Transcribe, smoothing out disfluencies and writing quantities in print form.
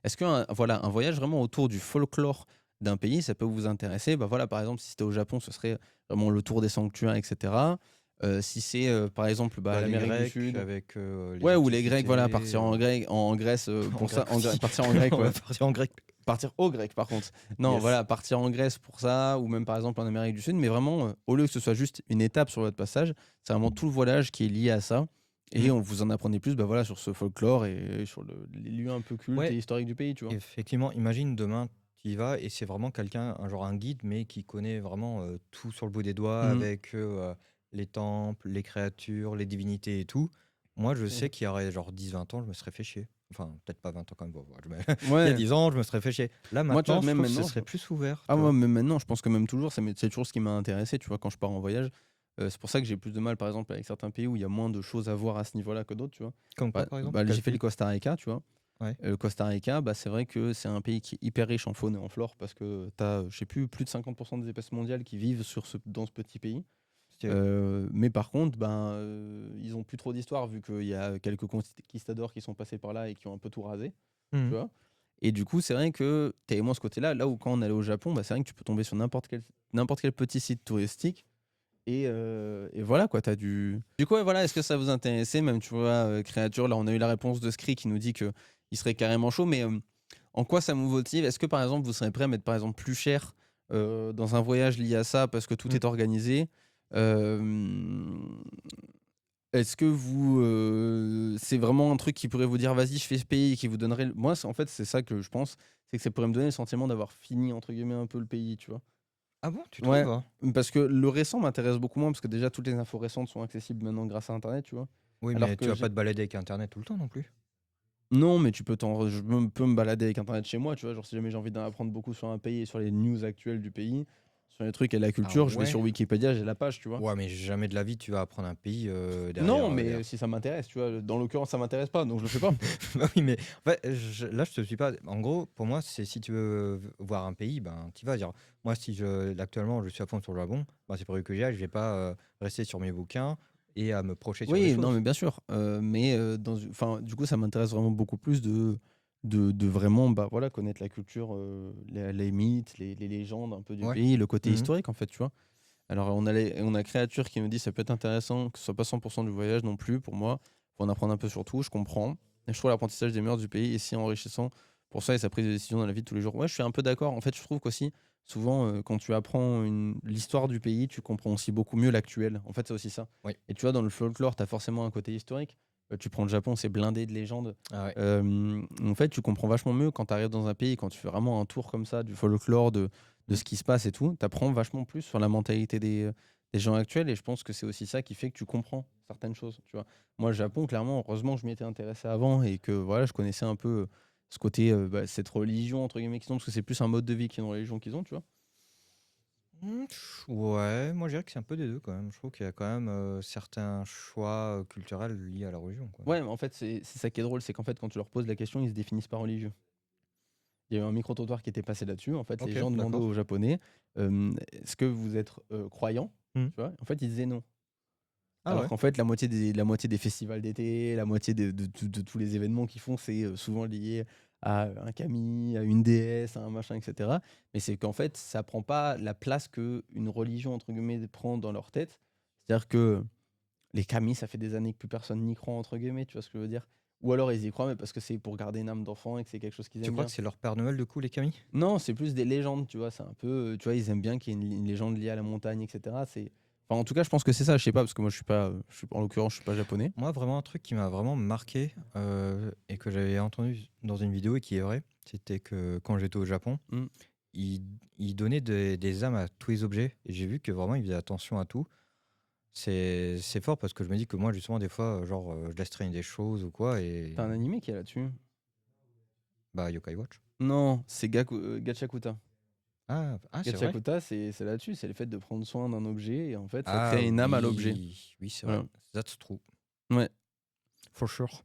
Est-ce qu'un voilà, un voyage vraiment autour du folklore d'un pays, ça peut vous intéresser? Bah, voilà, par exemple, si c'était au Japon, ce serait vraiment le tour des sanctuaires et cetera. Si c'est, par exemple, bah, Bah, les l'Amérique du Grecs Sud, avec, les ouais, ou les Grecs, voilà, antiquités, partir en Grèce, en pour ça, grec aussi. partir en grec, On va ouais. partir en grec. Partir au grec, par contre. Non, Yes. voilà, partir en Grèce pour ça, ou même, par exemple, en Amérique du Sud, mais vraiment, au lieu que ce soit juste une étape sur votre passage, c'est vraiment tout le voyage qui est lié à ça et Mmh. on vous en apprenez plus, bah, voilà, sur ce folklore et sur les lieux un peu cultes Ouais, et historiques du pays, tu vois? effectivement, imagine demain, tu y vas et c'est vraiment quelqu'un, un genre un guide, mais qui connaît vraiment, tout sur le bout des doigts Mmh. avec, les temples, les créatures, les divinités et tout. Moi, je sais Mmh. qu'il y aurait genre 10 20 ans, je me serais fait chier. Enfin, peut-être pas 20 ans quand même, bon, je me il y a Ouais, 10 ans, je me serais fait chier. Là, moi, tu vois, maintenant, je même trouve que ce maintenant, serait plus ouvert, ah tu moi, vois? même maintenant, je pense que même toujours, c'est toujours ce qui m'a intéressé, tu vois, quand je pars en voyage. C'est pour ça que j'ai plus de mal, par exemple, avec certains pays où il y a moins de choses à voir à ce niveau-là que d'autres, tu vois? Comme quoi, Bah par exemple? bah, Quel j'ai fait le pays? Costa Rica, tu vois? Ouais. Le Costa Rica, bah, c'est vrai que c'est un pays qui est hyper riche en faune et en flore parce que tu as, je sais plus de 50 des espèces mondiales qui vivent dans ce petit pays. Stylé. Mais par contre, ben, ils ont plus trop d'histoire vu qu'il y a quelques conquistadors qui sont passés par là et qui ont un peu tout rasé, tu Mmh. vois? Et du coup, c'est vrai que tu moins ce côté-là. Là où quand on allait au Japon, bah, c'est vrai que tu peux tomber sur n'importe quel petit site touristique et voilà quoi, t'as du coup, ouais, voilà, est-ce que ça vous intéressait même, tu vois, créature, là, on a eu la réponse de Scree qui nous dit que il serait carrément chaud, mais en quoi ça vous motive? Est-ce que, par exemple, vous serez prêt à mettre, par exemple, plus cher, dans un voyage lié à ça parce que tout Mmh. est organisé? Hem, est-ce que vous, c'est vraiment un truc qui pourrait vous dire: «Vas-y, je fais ce pays» et qui vous donnerait moi, c'est en fait, c'est ça que je pense, c'est que ça pourrait me donner le sentiment d'avoir «fini» entre guillemets un peu le pays, tu vois? Ah bon, tu Ouais, trouves, hein? parce que le récent m'intéresse beaucoup moins parce que déjà toutes les infos récentes sont accessibles maintenant grâce à internet, tu vois? Oui, Alors mais tu que vas pas j'ai te balader avec internet tout le temps non plus? non, mais tu peux peux me balader avec internet chez moi, tu vois? Genre si jamais j'ai envie d'en apprendre beaucoup sur un pays et sur les news actuelles du pays, sur les trucs et la Ah culture, je vais ouais? sur Wikipédia, j'ai la page, tu vois? Ouais, mais jamais de la vie tu vas apprendre un pays, derrière, Non, mais derrière. si ça m'intéresse, tu vois? Dans l'occurrence, ça m'intéresse pas, donc je le fais pas. Bah oui, mais en fait, là, je te suis pas. En gros, pour moi, c'est si tu veux voir un pays, ben, tu vas dire. Moi, si actuellement, je suis à fond sur le Japon, ben, c'est prévu que j'y aille. Je vais pas rester sur mes bouquins et à me projeter sur des Oui, non, mais choses. bien sûr, mais enfin, du coup, ça m'intéresse vraiment beaucoup plus de vraiment, bah, voilà, connaître la culture, les mythes, les légendes un peu du Ouais. pays, le côté Mhm. historique, en fait, tu vois? Alors on a Créature qui nous dit: «Ça peut être intéressant, que ce soit pas 100 du voyage non plus pour moi. Faut en apprendre un peu sur tout», je comprends. Et je trouve l'apprentissage des mœurs du pays est si enrichissant pour ça et sa prise de décision dans la vie de tous les jours. Ouais, je suis un peu d'accord. En fait, je trouve qu'aussi, souvent, quand tu apprends l'histoire du pays, tu comprends aussi beaucoup mieux l'actuel. En fait, c'est aussi ça. Oui. Et tu vois, dans le folklore, tu as forcément un côté historique. Tu prends le Japon, c'est blindé de légendes. Ah ouais. En fait, tu comprends vachement mieux quand tu arrives dans un pays, quand tu fais vraiment un tour comme ça du folklore, de Mm. ce qui se passe et tout. Tu apprends vachement plus sur la mentalité des gens actuels et je pense que c'est aussi ça qui fait que tu comprends certaines choses, tu vois? Moi, le Japon, clairement, heureusement que je m'y étais intéressé avant et que voilà, je connaissais un peu, ce côté, bah, cette «religion» entre guillemets qu'ils ont, parce que c'est plus un mode de vie qu'une religion qu'ils ont, tu vois? Ouais, moi je dirais que c'est un peu des deux quand même. Je trouve qu'il y a quand même certains choix culturels liés à la religion, quoi. Ouais, mais en fait, c'est ça qui est drôle, c'est qu'en fait, quand tu leur poses la question, ils se définissent pas religieux. Il y a eu un micro-trottoir qui était passé là-dessus. En fait, les Ok, gens demandaient d'accord. aux Japonais, «Est-ce que vous êtes, croyants?» Mm. Tu vois? En fait, ils disaient: «Non». Ah Alors ouais. qu'en fait, la moitié des festivals d'été, la moitié de tous les événements qu'ils font, c'est, souvent lié à un kami, à une déesse, à un machin et cetera. Mais c'est qu'en fait, ça prend pas la place qu'une «religion» entre guillemets prend dans leur tête. C'est-à-dire que les kamis, ça fait des années que plus personne n'y croit entre guillemets, tu vois ce que je veux dire? Ou alors ils y croient, mais parce que c'est pour garder une âme d'enfant et que c'est quelque chose qu'ils Tu aiment crois que bien. c'est leur Père Noël de coup, les Kami? Non, c'est plus des légendes, tu vois? C'est un peu, tu vois, ils aiment bien qu'il y ait une légende liée à la montagne et cetera. En tout cas, je pense que c'est ça, je sais pas, parce que moi je suis en l'occurrence, je suis pas japonais. Moi, vraiment, un truc qui m'a vraiment marqué et que j'avais entendu dans une vidéo et qui est vrai, c'était que quand j'étais au Japon, Mmh. ils il donnait des âmes à tous les objets. Et j'ai vu que vraiment, ils faisaient attention à tout. C'est fort parce que je me dis que moi, justement, des fois, genre, je laisse traîner des choses ou quoi. Tu Et un animé qui est là-dessus? bah, Yokai Watch. Non, c'est Gachakuta. Ah, c'est vrai? Gachakuta, c'est là-dessus, c'est le fait de prendre soin d'un objet et en fait, ça Ah crée une âme à l'objet. oui, oui, c'est vrai. Voilà. That's true. Ouais. For sure.